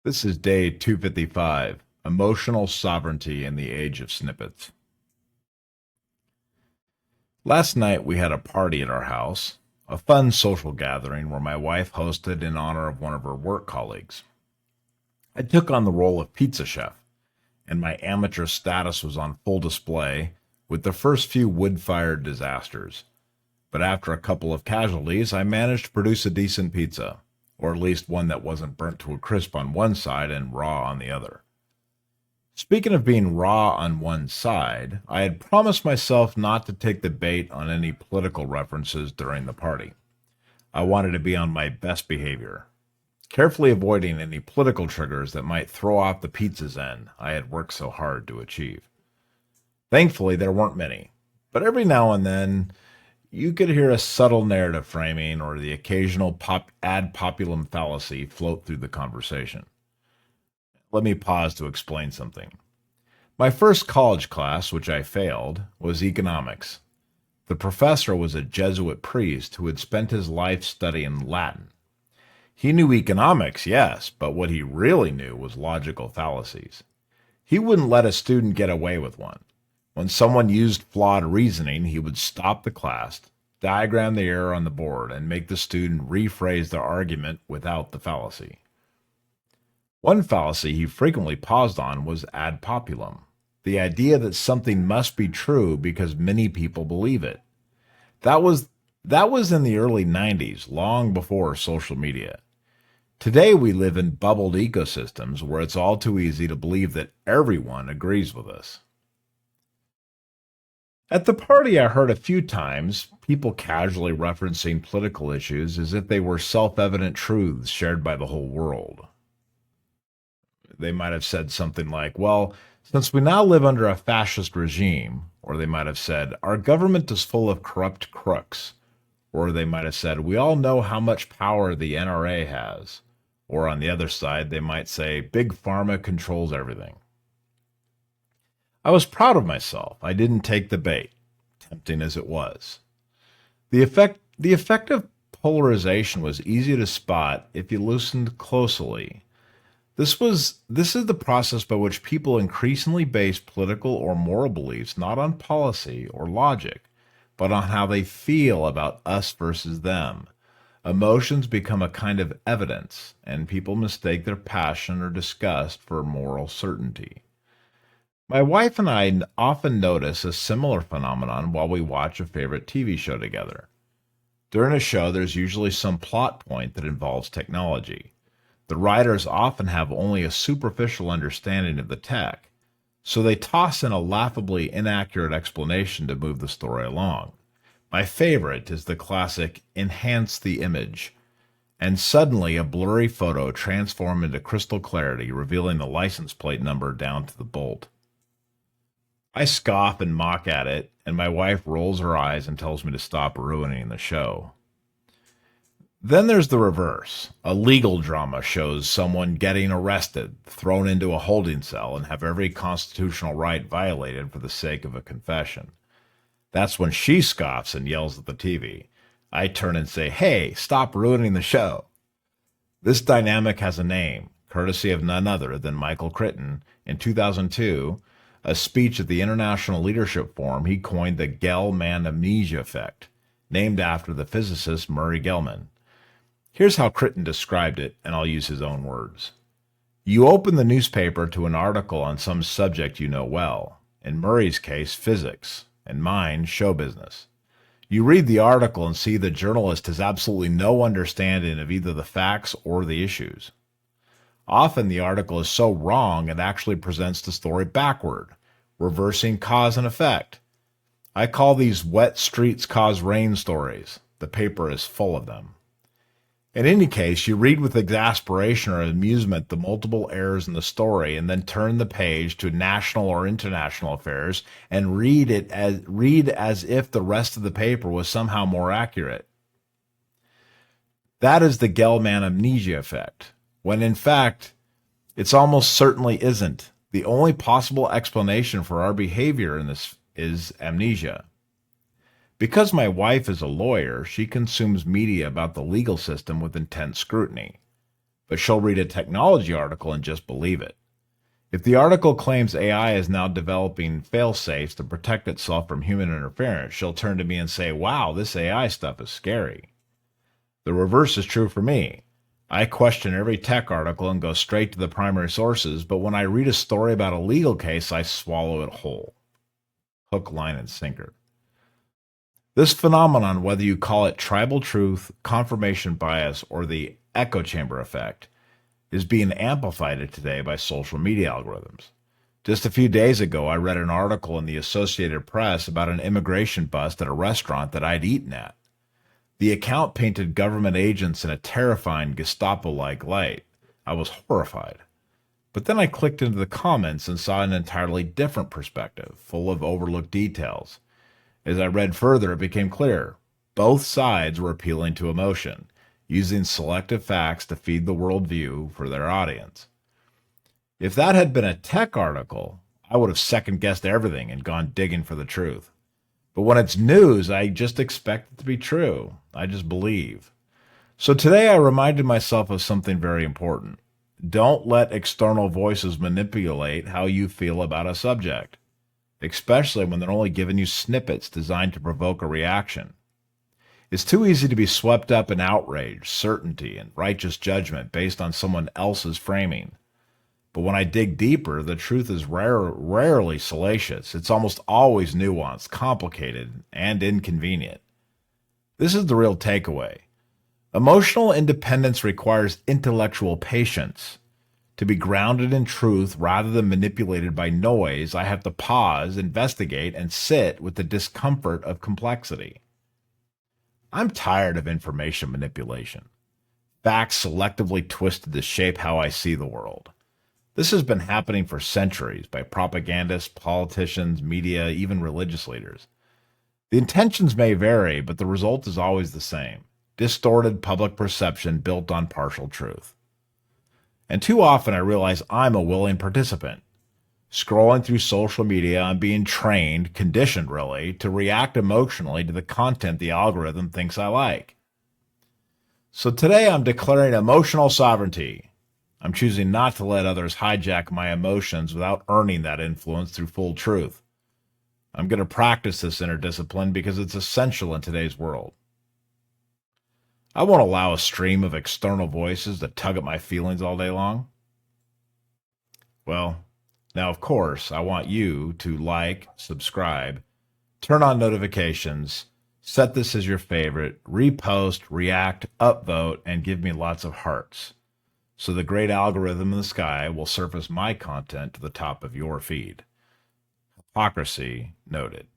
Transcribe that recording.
This is day 255, Emotional Sovereignty in the Age of Snippets. Last night we had a party at our house, a fun social gathering where my wife hosted in honor of one of her work colleagues. I took on the role of pizza chef, and my amateur status was on full display with the first few wood-fired disasters. But after a couple of casualties, I managed to produce a decent pizza, or at least one that wasn't burnt to a crisp on one side and raw on the other. Speaking of being raw on one side, I had promised myself not to take the bait on any political references during the party. I wanted to be on my best behavior, carefully avoiding any political triggers that might throw off the pizza's end I had worked so hard to achieve. Thankfully, there weren't many, but every now and then you could hear a subtle narrative framing or the occasional ad populum fallacy float through the conversation. Let me pause to explain something. My first college class, which I failed, was economics. The professor was a Jesuit priest who had spent his life studying Latin. He knew economics, yes, but what he really knew was logical fallacies. He wouldn't let a student get away with one. When someone used flawed reasoning, he would stop the class, diagram the error on the board, and make the student rephrase their argument without the fallacy. One fallacy he frequently paused on was ad populum, the idea that something must be true because many people believe it. That was in the early 90s, long before social media. Today we live in bubbled ecosystems where it's all too easy to believe that everyone agrees with us. At the party, I heard a few times people casually referencing political issues as if they were self-evident truths shared by the whole world. They might have said something like, well, since we now live under a fascist regime, or they might have said, our government is full of corrupt crooks, or they might have said, we all know how much power the NRA has, or on the other side, they might say, big pharma controls everything. I was proud of myself. I didn't take the bait, tempting as it was. The effect of polarization was easy to spot if you listened closely. This is the process by which people increasingly base political or moral beliefs not on policy or logic, but on how they feel about us versus them. Emotions become a kind of evidence, and people mistake their passion or disgust for moral certainty. My wife and I often notice a similar phenomenon while we watch a favorite TV show together. During a show, there's usually some plot point that involves technology. The writers often have only a superficial understanding of the tech, so they toss in a laughably inaccurate explanation to move the story along. My favorite is the classic enhance the image, and suddenly a blurry photo transforms into crystal clarity, revealing the license plate number down to the bolt. I scoff and mock at it, and my wife rolls her eyes and tells me to stop ruining the show. Then there's the reverse. A legal drama shows someone getting arrested, thrown into a holding cell, and have every constitutional right violated for the sake of a confession. That's when she scoffs and yells at the TV. I turn and say, hey, stop ruining the show. This dynamic has a name, courtesy of none other than Michael Crichton. In 2002, a speech at the International Leadership Forum, he coined the Gell-Mann amnesia effect, named after the physicist Murray Gell-Mann. Here's how Crichton described it, and I'll use his own words. You open the newspaper to an article on some subject you know well, in Murray's case, physics, and mine, show business. You read the article and see the journalist has absolutely no understanding of either the facts or the issues. Often the article is so wrong it actually presents the story backward, reversing cause and effect. I call these wet streets cause rain stories. The paper is full of them. In any case, you read with exasperation or amusement the multiple errors in the story and then turn the page to national or international affairs and read as if the rest of the paper was somehow more accurate. That is the Gell-Mann amnesia effect, when in fact, it's almost certainly isn't. The only possible explanation for our behavior in this is amnesia. Because my wife is a lawyer, she consumes media about the legal system with intense scrutiny. but she'll read a technology article and just believe it. If the article claims AI is now developing fail-safes to protect itself from human interference, she'll turn to me and say, wow, this AI stuff is scary. The reverse is true for me. I question every tech article and go straight to the primary sources, but when I read a story about a legal case, I swallow it whole. Hook, line, and sinker. This phenomenon, whether you call it tribal truth, confirmation bias, or the echo chamber effect, is being amplified today by social media algorithms. Just a few days ago, I read an article in the Associated Press about an immigration bust at a restaurant that I'd eaten at. The account painted government agents in a terrifying Gestapo-like light. I was horrified. But then I clicked into the comments and saw an entirely different perspective, full of overlooked details. As I read further, it became clear. Both sides were appealing to emotion, using selective facts to feed the worldview for their audience. If that had been a tech article, I would have second-guessed everything and gone digging for the truth. But when it's news, I just expect it to be true. I just believe. So today I reminded myself of something very important. Don't let external voices manipulate how you feel about a subject, especially when they're only giving you snippets designed to provoke a reaction. It's too easy to be swept up in outrage, certainty, and righteous judgment based on someone else's framing. But when I dig deeper, the truth is rarely salacious. It's almost always nuanced, complicated, and inconvenient. This is the real takeaway. Emotional independence requires intellectual patience. To be grounded in truth rather than manipulated by noise, I have to pause, investigate, and sit with the discomfort of complexity. I'm tired of information manipulation. Facts selectively twisted to shape how I see the world. This has been happening for centuries by propagandists, politicians, media, even religious leaders. The intentions may vary, but the result is always the same. Distorted public perception built on partial truth. And too often I realize I'm a willing participant. Scrolling through social media, I'm being trained, conditioned really, to react emotionally to the content the algorithm thinks I like. So today I'm declaring emotional sovereignty. I'm choosing not to let others hijack my emotions without earning that influence through full truth. I'm going to practice this inner discipline because it's essential in today's world. I won't allow a stream of external voices to tug at my feelings all day long. Well, now of course, I want you to like, subscribe, turn on notifications, set this as your favorite, repost, react, upvote, and give me lots of hearts. So the great algorithm in the sky will surface my content to the top of your feed. Hypocrisy noted.